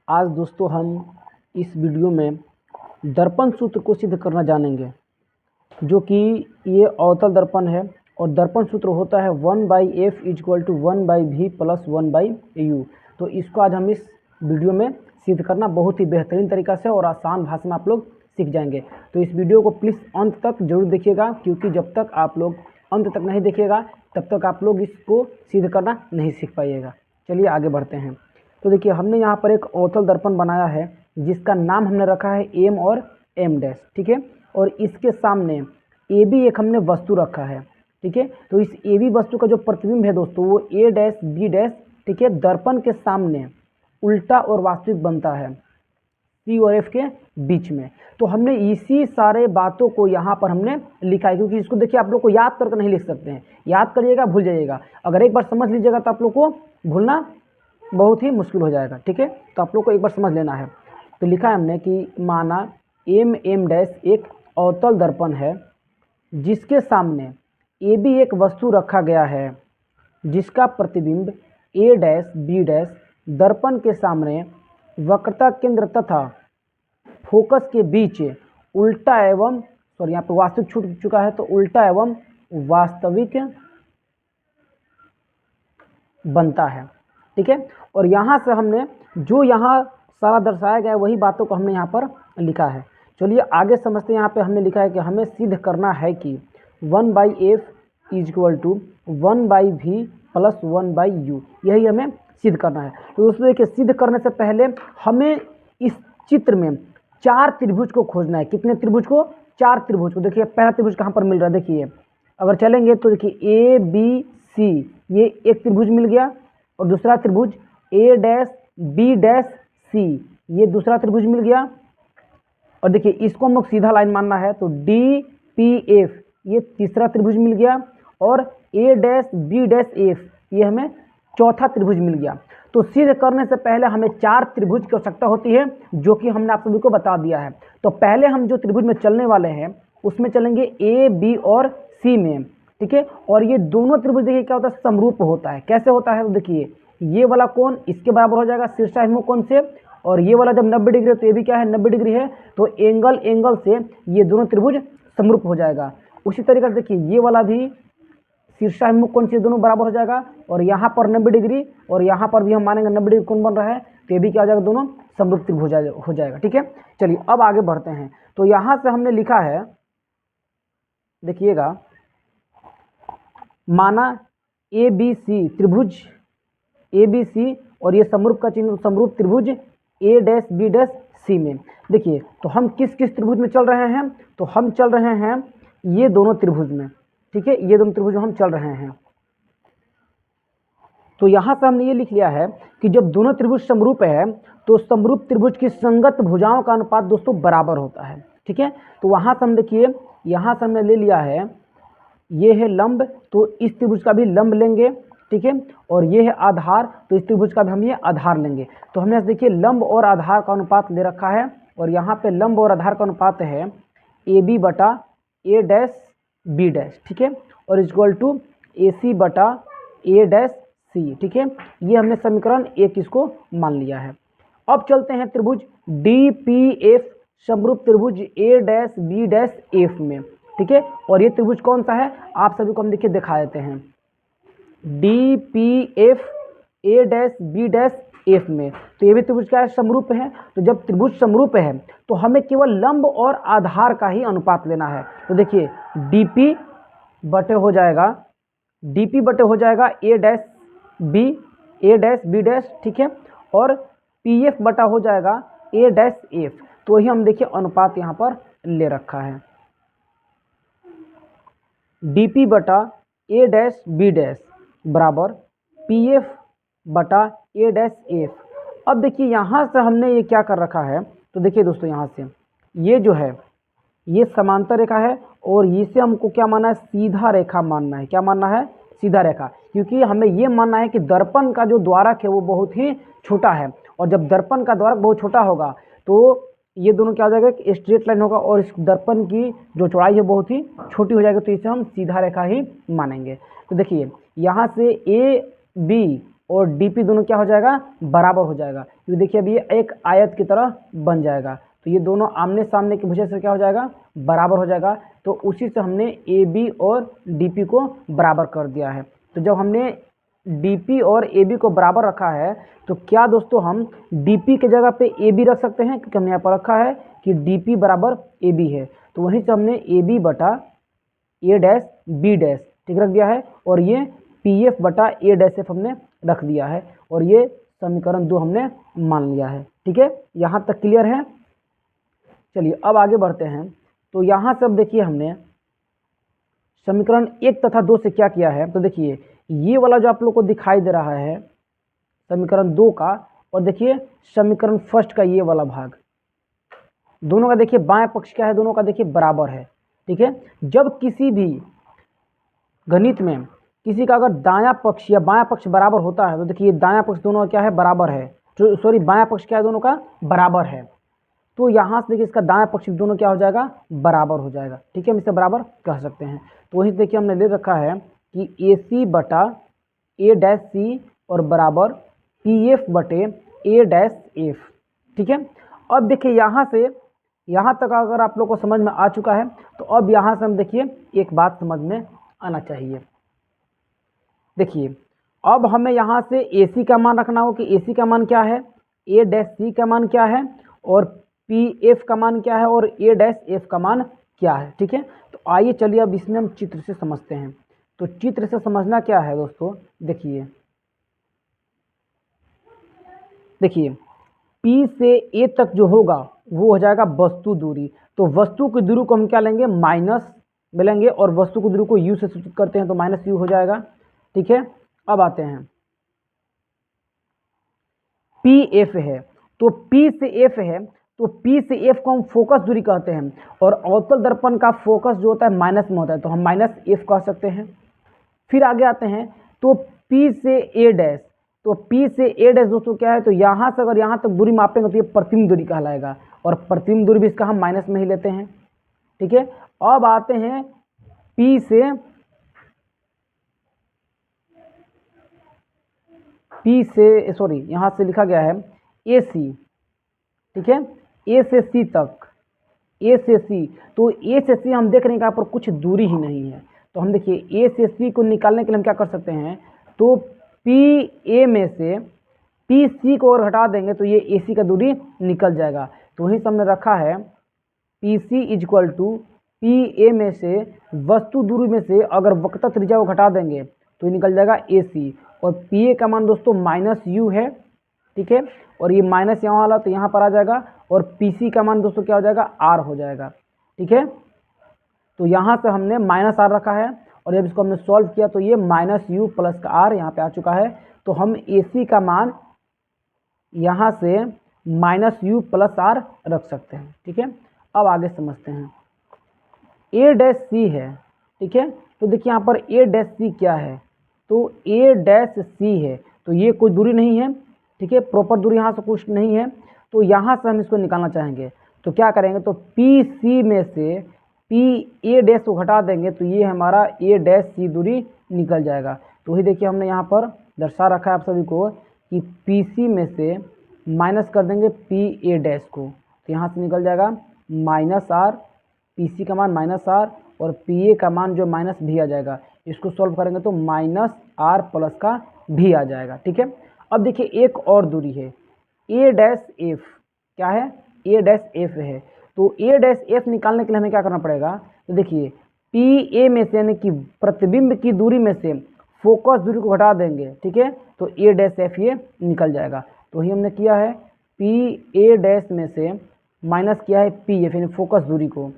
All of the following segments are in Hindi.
आज दोस्तों हम इस वीडियो में दर्पण सूत्र को सिद्ध करना जानेंगे, जो कि ये अवतल दर्पण है और दर्पण सूत्र होता है 1/f = 1/v + 1/u। तो इसको आज हम इस वीडियो में सिद्ध करना बहुत ही बेहतरीन तरीक़ा से और आसान भाषा में आप लोग सीख जाएंगे। तो इस वीडियो को प्लीज़ अंत तक जरूर देखिएगा, क्योंकि जब तक आप लोग अंत तक नहीं देखिएगा तब तक आप लोग इसको सिद्ध करना नहीं सीख पाइएगा। चलिए आगे बढ़ते हैं। तो देखिए, हमने यहाँ पर एक अवतल दर्पण बनाया है जिसका नाम हमने रखा है एम और एम डैश, ठीक है। और इसके सामने ए बी एक हमने वस्तु रखा है, ठीक है। तो इस ए बी वस्तु का जो प्रतिबिंब है दोस्तों वो ए डैश बी डैश, ठीक है, दर्पण के सामने उल्टा और वास्तविक बनता है सी और एफ के बीच में। तो हमने इसी सारे बातों को यहाँ पर हमने लिखा है, क्योंकि इसको देखिए आप लोग को याद करके नहीं लिख सकते हैं, याद करिएगा भूल जाइएगा। अगर एक बार समझ लीजिएगा तो आप लोग को भूलना बहुत ही मुश्किल हो जाएगा, ठीक है। तो आप लोग को एक बार समझ लेना है। तो लिखा है हमने कि माना एम एम डैश एक अवतल दर्पण है जिसके सामने ए बी एक वस्तु रखा गया है जिसका प्रतिबिंब ए डैश बी डैश दर्पण के सामने वक्रता केंद्र तथा फोकस के बीच उल्टा एवं यहाँ पर वास्तविक छूट चुका है, तो उल्टा एवं वास्तविक बनता है, ठीक है। और यहाँ से हमने जो यहाँ सारा दर्शाया गया है वही बातों को हमने यहाँ पर लिखा है। चलिए आगे समझते हैं। यहाँ पे हमने लिखा है कि हमें सिद्ध करना है कि 1/f = 1/v + 1/u, यही हमें सिद्ध करना है। तो दोस्तों देखिए, सिद्ध करने से पहले हमें इस चित्र में 4 त्रिभुज को खोजना है। कितने त्रिभुज को? 4 त्रिभुज को। देखिए पहला त्रिभुज कहाँ पर मिल रहा है, देखिए अगर चलेंगे तो देखिए ए बी सी, ये एक त्रिभुज मिल गया। और दूसरा त्रिभुज ए डैश बी डैश सी, ये दूसरा त्रिभुज मिल गया। और देखिए इसको हम लोग सीधा लाइन मानना है, तो डी पी एफ, ये तीसरा त्रिभुज मिल गया। और ए डैश बी डैश एफ, ये हमें चौथा त्रिभुज मिल गया। तो सिद्ध करने से पहले हमें 4 त्रिभुज की आवश्यकता होती है, जो कि हमने आप सभी को बता दिया है। तो पहले हम जो त्रिभुज में चलने वाले हैं उसमें चलेंगे ए बी और सी में, ठीक है। और ये दोनों त्रिभुज देखिए क्या होता है, समरूप होता है। कैसे होता है? तो देखिए ये वाला कोण इसके बराबर हो जाएगा शीर्षाभिमुख कोण से, और ये वाला जब 90 डिग्री है तो ये भी क्या है, 90 डिग्री है। तो एंगल से ये दोनों त्रिभुज समरूप हो जाएगा। उसी तरीके से देखिए ये वाला भी शीर्षाभिमुख कोण से दोनों बराबर हो जाएगा, और यहाँ पर 90 डिग्री और यहाँ पर भी हम मानेंगे 90 डिग्री कोण बन रहा है, तो ये भी क्या हो जाएगा, दोनों समरूप त्रिभुज हो जाएगा, ठीक है। चलिए अब आगे बढ़ते हैं। तो यहाँ से हमने लिखा है, देखिएगा, माना ए बी सी त्रिभुज ए बी सी और ये समरूप का चिन्ह समरूप त्रिभुज ए डैश बी डैश सी में। देखिए तो हम किस किस त्रिभुज में चल रहे हैं, तो हम चल रहे हैं ये दोनों त्रिभुज में, ठीक है। ये दोनों त्रिभुज में हम चल रहे हैं। तो यहाँ से हमने ये लिख लिया है कि जब दोनों त्रिभुज समरूप है तो समरूप त्रिभुज की संगत भुजाओं का अनुपात दोस्तों बराबर होता है, ठीक है। तो वहाँ से हम देखिए, यहाँ से हमने ले लिया है, ये है लंब, तो इस त्रिभुज का भी लंब लेंगे, ठीक है। और ये है आधार, तो इस त्रिभुज का भी हम ये आधार लेंगे। तो हमने देखिए लंब और आधार का अनुपात ले रखा है, और यहाँ पे लंब और आधार का अनुपात है ए बी बटा ए डैश बी डैश, ठीक है। और = ए सी बटा ए डैश सी, ठीक है। ये हमने समीकरण 1 इसको मान लिया है। अब चलते हैं त्रिभुज डी पी एफ, समरूप त्रिभुज ए डैश बी डैश एफ में, ठीक है। और ये त्रिभुज कौन सा है आप सभी को हम देखिए दिखा देते हैं, D P F A dash B dash F में। तो ये भी त्रिभुज क्या है, समरूप है। तो जब त्रिभुज समरूप है तो हमें केवल लंब और आधार का ही अनुपात लेना है। तो देखिए डीपी बटे हो जाएगा, डीपी बटे हो जाएगा ए डैश बी डैश, ठीक है। और पी एफ बटा हो जाएगा ए डैश एफ। तो ही हम देखिए अनुपात यहाँ पर ले रखा है, डीपी बटा ए डैश बी डैश बराबर पी एफ बटा ए डैश एफ। अब देखिए यहाँ से हमने ये क्या कर रखा है, तो देखिए दोस्तों यहाँ से ये जो है ये समांतर रेखा है, और इसे हमको क्या मानना है, सीधा रेखा मानना है। क्या मानना है? सीधा रेखा। क्योंकि हमें ये मानना है कि दर्पण का जो द्वारक है वो बहुत ही छोटा है, और जब दर्पण का द्वारक बहुत छोटा होगा तो ये दोनों क्या हो जाएगा कि स्ट्रेट लाइन होगा, और इस दर्पण की जो चौड़ाई है बहुत ही छोटी हो जाएगी, तो इसे हम सीधा रेखा ही मानेंगे। तो देखिए यहाँ से ए बी और डी पी दोनों क्या हो जाएगा, बराबर हो जाएगा। क्योंकि देखिए अब ये एक आयत की तरह बन जाएगा, तो ये दोनों आमने सामने की वजह से क्या हो जाएगा, बराबर हो जाएगा। तो उसी से हमने ए बी और डी पी को बराबर कर दिया है। तो जब हमने डी पी और ए बी को बराबर रखा है तो क्या दोस्तों हम डी पी के जगह पे ए बी रख सकते हैं, क्योंकि हमने यहाँ पर रखा है कि डी पी बराबर ए बी है। तो वहीं से हमने ए बी बटा ए डैश बी डैश ठीक रख दिया है, और ये पी एफ बटा ए डैश एफ हमने रख दिया है, और ये समीकरण 2 हमने मान लिया है। ठीक है, यहाँ तक क्लियर है। चलिए अब आगे बढ़ते हैं। तो यहाँ से अब देखिए हमने समीकरण 1 तथा 2 से क्या किया है, तो देखिए ये वाला जो आप लोग को दिखाई दे रहा है समीकरण 2 का, और देखिए समीकरण फर्स्ट का ये वाला भाग, दोनों का देखिए बाएं पक्ष क्या है, दोनों का देखिए बराबर है। ठीक है, जब किसी भी गणित में किसी का अगर दायां पक्ष या बायां पक्ष बराबर होता है तो देखिए दायां पक्ष दोनों का क्या है, बराबर है, सॉरी बायां पक्ष क्या है, दोनों का बराबर है। तो यहाँ से देखिए इसका दायां पक्ष दोनों क्या हो जाएगा, बराबर हो जाएगा। ठीक है, हम इसे बराबर कह सकते हैं। तो वहीं देखिए हमने ले रखा है कि ए सी बटा ए डैश सी और बराबर पी एफ बटे ए डैश एफ। ठीक है, अब देखिए यहाँ से यहाँ तक अगर आप लोग को समझ में आ चुका है, तो अब यहाँ से हम देखिए एक बात समझ में आना चाहिए। देखिए अब हमें यहाँ से ए सी का मान रखना हो कि ए सी का मान क्या है, ए डैश सी का मान क्या है, और पी एफ का मान क्या है, और ए डैश एफ का मान क्या है। ठीक है, तो आइए चलिए अब इसमें हम चित्र से समझते हैं। तो चित्र से समझना क्या है दोस्तों, देखिए P से A तक जो होगा वो हो जाएगा वस्तु दूरी। तो वस्तु की दूरी को हम क्या लेंगे, माइनस में लेंगे, और वस्तु की दूरी को U से सूचित करते हैं तो माइनस U हो जाएगा। ठीक है, अब आते हैं PF है, तो P से F है, तो P से F को हम फोकस दूरी कहते हैं, और अवतल दर्पण का फोकस जो होता है माइनस में होता है, तो हम माइनस F कह सकते हैं। फिर आगे आते हैं तो P से A डैश, तो P से A डैश दोस्तों क्या है, तो यहाँ से अगर यहाँ तक दूरी मापेंगे तो ये प्रतिबिंब दूरी कहलाएगा, और प्रतिबिंब दूरी भी इसका हम माइनस में ही लेते हैं। ठीक है, अब आते हैं P से सॉरी यहाँ से लिखा गया है AC। ठीक है, A से C तक, A से C, तो A से C हम देख रहे हैं कि यहाँ पर कुछ दूरी ही नहीं है, तो हम देखिए A से C को निकालने के लिए हम क्या कर सकते हैं, तो PA में से PC को और हटा देंगे तो ये AC का दूरी निकल जाएगा। तो वहीं से हमने रखा है PC इक्वल टू PA में से वस्तु दूरी में से अगर वक्रता त्रिज्या को घटा देंगे तो ये निकल जाएगा AC, और PA का मान दोस्तों माइनस U है। ठीक है, और ये माइनस यहाँ वाला तो यहाँ पर आ जाएगा, और PC का मान दोस्तों क्या हो जाएगा, R हो जाएगा। ठीक है, तो यहाँ से हमने माइनस R रखा है, और जब इसको हमने सॉल्व किया तो ये माइनस U प्लस का R यहाँ पे आ चुका है। तो हम AC का मान यहाँ से माइनस U प्लस R रख सकते हैं। ठीक है, अब आगे समझते हैं। A डैश C है, ठीक है, तो देखिए यहाँ पर A डैश C क्या है, तो A डैश C है, तो ये कोई दूरी नहीं है। ठीक है, प्रॉपर दूरी यहाँ से कुछ नहीं है, तो यहाँ से हम इसको निकालना चाहेंगे तो क्या करेंगे, तो PC में से A डैश को घटा देंगे तो ये हमारा A डैश C दूरी निकल जाएगा। तो वही देखिए हमने यहाँ पर दर्शा रखा है आप सभी को कि PC में से माइनस कर देंगे PA डैश को, तो यहाँ से निकल जाएगा माइनस R, PC का मान माइनस R, और PA का मान जो माइनस भी आ जाएगा। इसको सॉल्व करेंगे तो माइनस R प्लस का भी आ जाएगा। ठीक है, अब देखिए एक और दूरी है A डैश F, क्या है, A डैश F है, तो A डैश F निकालने के लिए हमें क्या करना पड़ेगा, तो देखिए PA में से यानी कि प्रतिबिंब की दूरी में से फोकस दूरी को घटा देंगे। ठीक है, तो A डैश F ये निकल जाएगा। तो ही हमने किया है PA डैश में से माइनस किया है PF यानी फोकस दूरी को,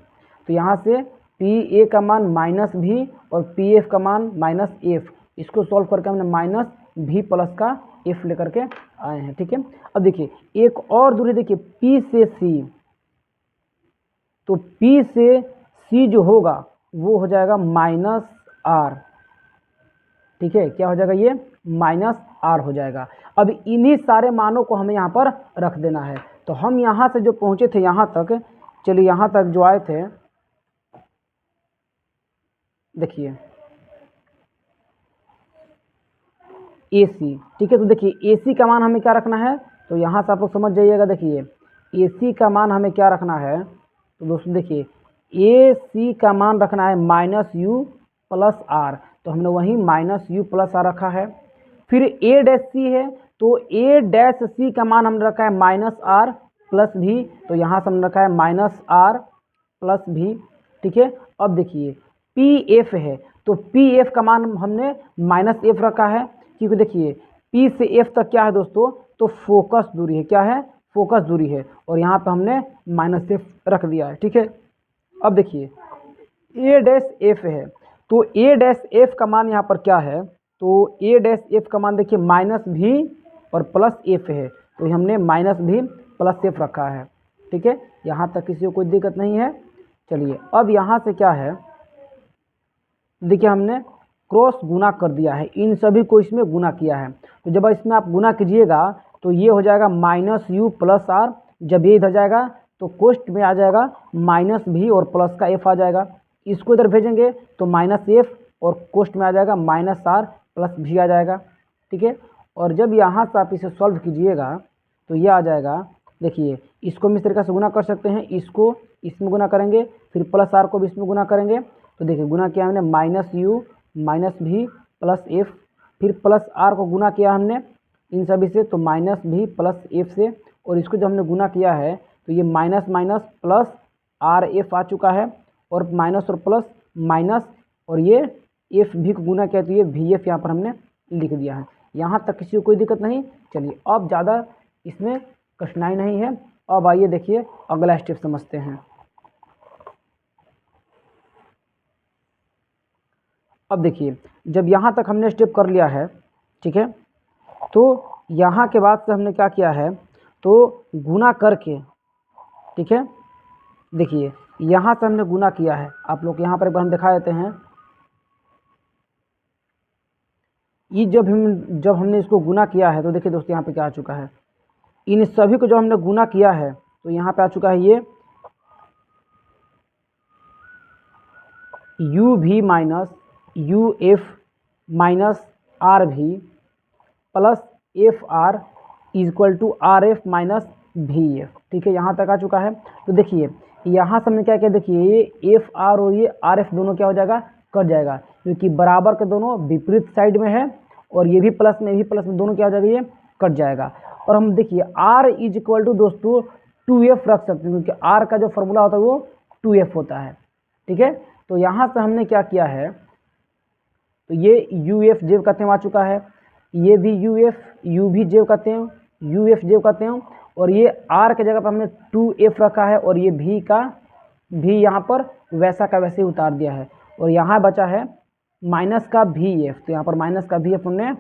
तो यहाँ से PA का मान माइनस भी और PF का मान माइनस F, इसको सॉल्व करके हमने माइनस भी प्लस का F लेकर के आए हैं। ठीक है, अब देखिए एक और दूरी देखिए P से C, तो P से C जो होगा वो हो जाएगा माइनस R। ठीक है, क्या हो जाएगा, ये माइनस R हो जाएगा। अब इन्हीं सारे मानों को हमें यहाँ पर रख देना है। तो हम यहाँ से जो पहुँचे थे यहाँ तक, चलिए यहाँ तक जो आए थे, देखिए AC। ठीक है, तो देखिए AC का मान हमें क्या रखना है, तो यहाँ से आप लोग समझ जाइएगा। देखिए ए सी का मान हमें क्या रखना है, तो दोस्तों देखिए ए सी का मान रखना है माइनस यू प्लस आर, तो हमने वहीं माइनस यू प्लस आर रखा है। फिर ए डैश सी है, तो ए डैश सी का मान हमने रखा है माइनस आर प्लस भी, तो यहाँ से हमने रखा है माइनस आर प्लस भी। ठीक है, अब देखिए पी एफ है, तो पी एफ का मान हमने माइनस एफ रखा है, क्योंकि देखिए पी से एफ तक क्या है दोस्तों, तो फोकस दूरी है। क्या है? फोकस दूरी है, और यहाँ पे हमने माइनस एफ रख दिया है। ठीक है, अब देखिए ए डैश एफ है, तो ए डैश एफ का मान यहाँ पर क्या है, तो ए डैश एफ का मान देखिए माइनस भी और प्लस एफ है, तो हमने माइनस भी प्लस एफ रखा है। ठीक है, यहाँ तक किसी को कोई दिक्कत नहीं है। चलिए अब यहाँ से क्या है, देखिए हमने क्रॉस गुना कर दिया है, इन सभी को इसमें गुना किया है। तो जब इसमें आप गुना कीजिएगा तो ये हो जाएगा माइनस यू प्लस आर, जब ये इधर जाएगा तो कोष्ट में आ जाएगा माइनस भी और प्लस का एफ आ जाएगा। इसको इधर भेजेंगे तो माइनस एफ और कोष्ट में आ जाएगा माइनस आर प्लस भी आ जाएगा। ठीक है, और जब यहाँ से आप इसे सॉल्व कीजिएगा तो ये आ जाएगा। देखिए इसको हम इस तरीके से गुना कर सकते हैं, इसको इसमें गुना करेंगे, फिर प्लस आर को भी इसमें गुना करेंगे, तो देखिए गुना किया हमने माइनस यू माइनस भी प्लस एफ, फिर प्लस आर को गुना किया हमने इन सभी से, तो माइनस भी प्लस एफ से, और इसको जब हमने गुना किया है तो ये minus minus plus r f आ चुका है, और माइनस और प्लस माइनस, और ये एफ भी को गुना किया तो ये वी एफ यहाँ पर हमने लिख दिया है। यहाँ तक किसी को कोई दिक्कत नहीं। चलिए अब ज़्यादा इसमें कठिनाई नहीं है। अब आइए देखिए अगला स्टेप समझते हैं। अब देखिए जब यहाँ तक हमने स्टेप कर लिया है, ठीक है, तो यहाँ के बाद से हमने क्या किया है, तो गुना करके, ठीक है, देखिए यहाँ से हमने गुना किया है। आप लोग यहाँ पर एक बार हम दिखा देते हैं। ये जब हमने इसको गुना किया है तो देखिए दोस्तों यहाँ पे क्या आ चुका है, इन सभी को जो हमने गुना किया है तो यहाँ पे आ चुका है ये u v minus u f minus r v plus f r equal to r f minus v f. ठीक है, यहाँ तक आ चुका है। तो देखिए यहाँ से हमने क्या किया, देखिए ये एफ आर और ये आर एफ दोनों क्या हो जाएगा, कट जाएगा, क्योंकि बराबर के दोनों विपरीत साइड में है, और ये भी प्लस में, ये भी प्लस में, दोनों क्या हो जाएगा, ये कट जाएगा। और हम देखिए आर इज इक्वल टू दोस्तों 2f रख सकते हैं, क्योंकि आर का जो फॉर्मूला होता है वो 2f होता है। ठीक है, तो यहाँ से हमने क्या किया है, तो ये यू एफ जेब कहते हैं आ चुका है, ये भी यू एफ यू भी जेब कहते हैं, यू एफ जेब कहते हैं, और ये आर के जगह पर हमने 2f रखा है, और ये भी का भी यहाँ पर वैसा का वैसे ही उतार दिया है, और यहाँ बचा है माइनस का भी एफ, तो यहाँ पर माइनस का भी एफ हमने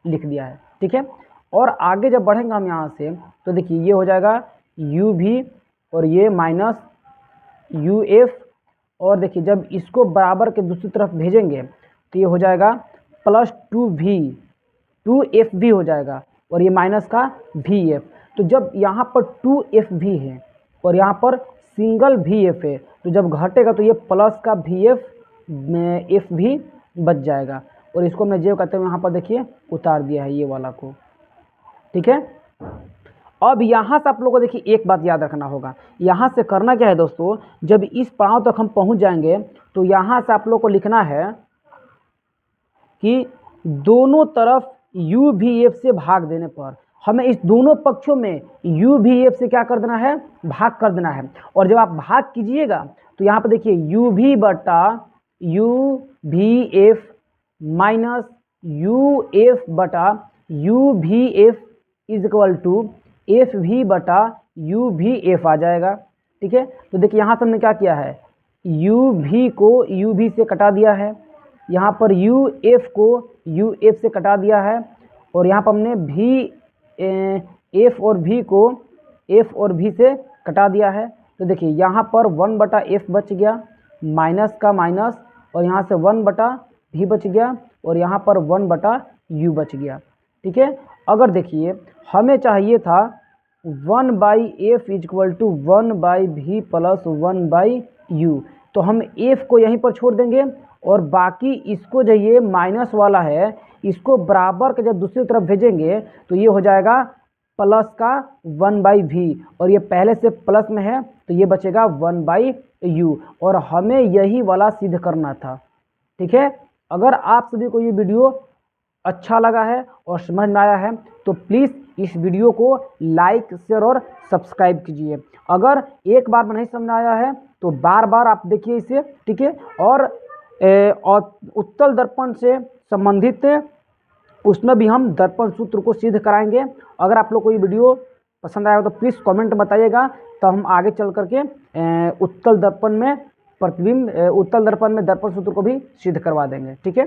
लिख दिया है। ठीक है, और आगे जब बढ़ेंगे हम यहाँ से तो देखिए ये हो जाएगा यू भी और ये माइनस यू एफ, और देखिए जब इसको बराबर के दूसरी तरफ भेजेंगे तो ये हो जाएगा प्लस 2f भी हो जाएगा, और ये माइनस का भी एफ। तो जब यहाँ पर 2f भी है और यहाँ पर सिंगल भी एफ है, तो जब घटेगा तो ये प्लस का भी एफ भी बच जाएगा, और इसको हमने जेब कहते हैं यहाँ पर देखिए उतार दिया है ये वाला को। ठीक है, अब यहाँ से आप लोगों को देखिए एक बात याद रखना होगा, यहाँ से करना क्या है दोस्तों, जब इस पड़ाव तक हम पहुँच जाएंगे तो यहाँ से आप लोग को लिखना है कि दोनों तरफ यू भी एफ से भाग देने पर हमें इस दोनों पक्षों में यू भी एफ से क्या कर देना है, भाग कर देना है। और जब आप भाग कीजिएगा तो यहाँ पर देखिए यू भी बटा u v f minus u f बटा u v f is equal to f v बटा यू भी एफ आ जाएगा। ठीक है, तो देखिए यहाँ से हमने क्या किया है, यू भी को यू भी से कटा दिया है, यहाँ पर यू एफ को यू एफ से कटा दिया है, और यहाँ पर हमने भी एफ और भी को एफ और भी से कटा दिया है। तो देखिए यहाँ पर 1 बटा एफ बच गया, माइनस का माइनस, और यहाँ से 1 बटा भी बच गया, और यहाँ पर 1 बटा यू बच गया। ठीक है, अगर देखिए हमें चाहिए था 1 by f equal to 1 by v plus 1 by u, तो हम एफ को यहीं पर छोड़ देंगे, और बाकी इसको जो ये माइनस वाला है इसको बराबर के जब दूसरी तरफ भेजेंगे तो ये हो जाएगा प्लस का 1/v, और ये पहले से प्लस में है तो ये बचेगा 1/u, और हमें यही वाला सिद्ध करना था। ठीक है, अगर आप सभी को ये वीडियो अच्छा लगा है और समझ में आया है तो प्लीज़ इस वीडियो को लाइक, शेयर और सब्सक्राइब कीजिए। अगर एक बार में नहीं समझ में आया है तो बार बार आप देखिए इसे। ठीक है, और उत्तल दर्पण से संबंधित उसमें भी हम दर्पण सूत्र को सिद्ध कराएंगे। अगर आप लोग को ये वीडियो पसंद आया हो तो प्लीज़ कमेंट बताइएगा, तो हम आगे चल करके उत्तल दर्पण में दर्पण सूत्र को भी सिद्ध करवा देंगे। ठीक है।